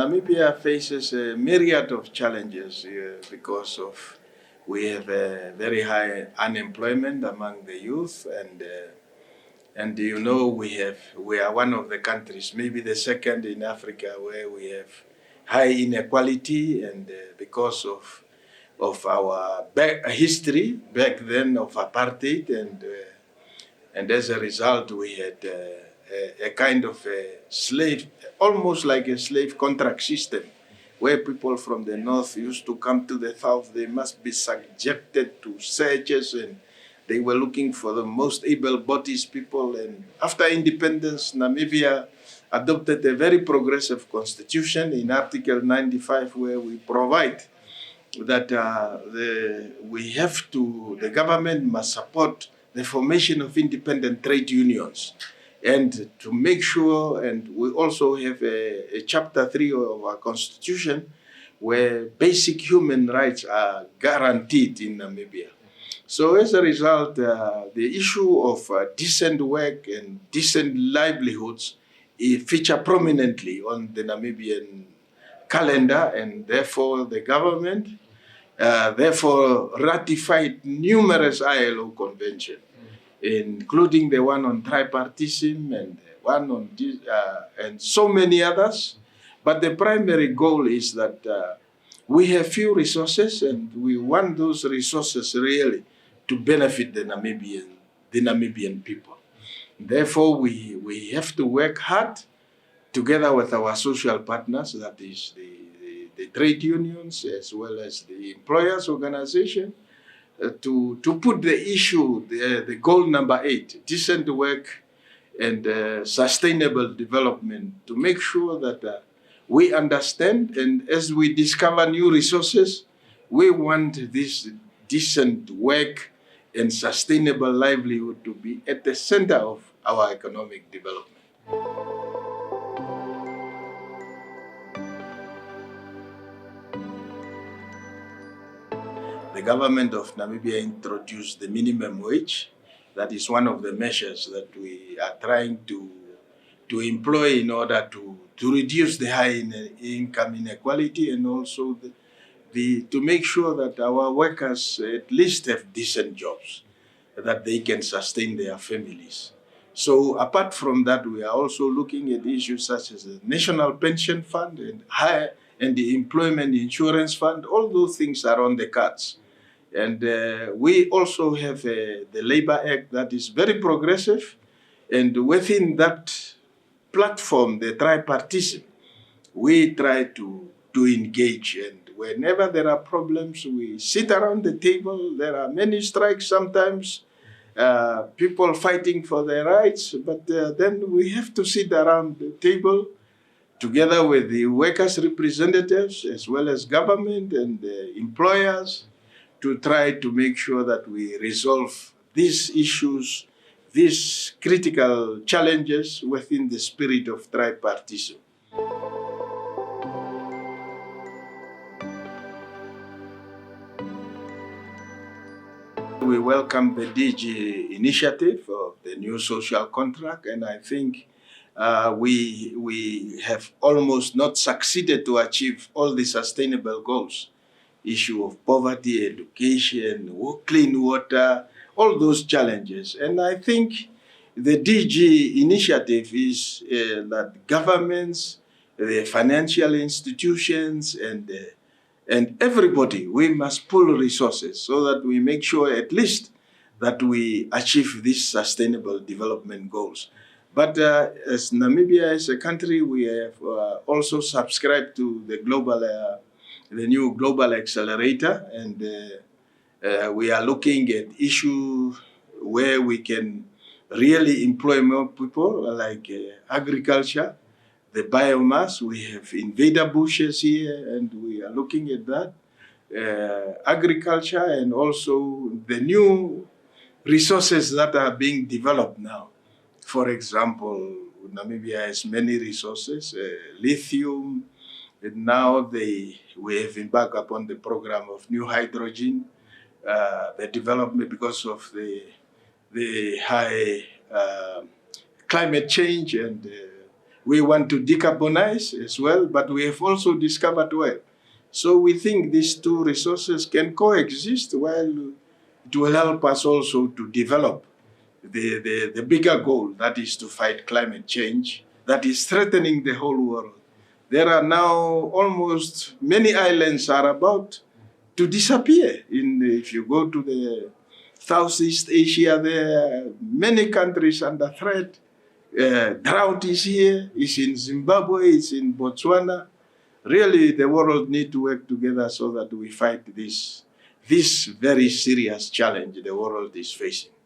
Namibia faces a myriad of challenges because of we have a very high unemployment among the youth, and you know we are one of the countries, maybe the second in Africa, where we have high inequality, and because of our history back then of apartheid, and as a result we had a kind of a slave, almost like a slave contract system, where people from the north used to come to the south. They must be subjected to searches, and they were looking for the most able-bodied people. And after independence, Namibia adopted a very progressive constitution in Article 95, where we provide that the government must support the formation of independent trade unions, and to make sure, and we also have a chapter 3 of our constitution where basic human rights are guaranteed in Namibia. So as a result, the issue of decent work and decent livelihoods feature prominently on the Namibian calendar, and therefore the government therefore ratified numerous ILO conventions, including the one on tripartism and the one on and so many others. But the primary goal is that we have few resources, and we want those resources really to benefit the Namibian people. Therefore, we have to work hard together with our social partners, that is the trade unions as well as the employers' organization, to put the issue, the goal number 8, decent work and sustainable development, to make sure that we understand, and as we discover new resources, we want this decent work and sustainable livelihood to be at the center of our economic development. The government of Namibia introduced the minimum wage. That is one of the measures that we are trying to employ in order to reduce the high income inequality, and also to make sure that our workers at least have decent jobs, that they can sustain their families. So apart from that, we are also looking at issues such as the National Pension Fund and the Employment Insurance Fund. All those things are on the cards. And we also have the Labor Act that is very progressive. And within that platform, the tripartism, we try to engage. And whenever there are problems, we sit around the table. There are many strikes sometimes, people fighting for their rights. But then we have to sit around the table together with the workers' representatives, as well as government and the employers, to try to make sure that we resolve these issues, these critical challenges within the spirit of tripartism. We welcome the DG initiative of the new social contract, and I think we have almost not succeeded to achieve all the sustainable goals. Issue of poverty, education, clean water, all those challenges. And I think the DG initiative is that governments, the financial institutions, and everybody, we must pool resources so that we make sure at least that we achieve these sustainable development goals. But as Namibia is a country, we have also subscribed to the new Global Accelerator, and we are looking at issues where we can really employ more people, like agriculture, the biomass. We have invader bushes here, and we are looking at that. Agriculture, and also the new resources that are being developed now. For example, Namibia has many resources, lithium, and now we have embarked upon the program of new hydrogen, the development because of the high climate change, and We want to decarbonize as well, but we have also discovered oil. So we think these two resources can coexist while it will help us also to develop the bigger goal, that is to fight climate change, that is threatening the whole world. There are now almost many islands are about to disappear. If you go to the Southeast Asia, there are many countries under threat. Drought is here, it's in Zimbabwe, it's in Botswana. Really, the world needs to work together so that we fight this very serious challenge the world is facing.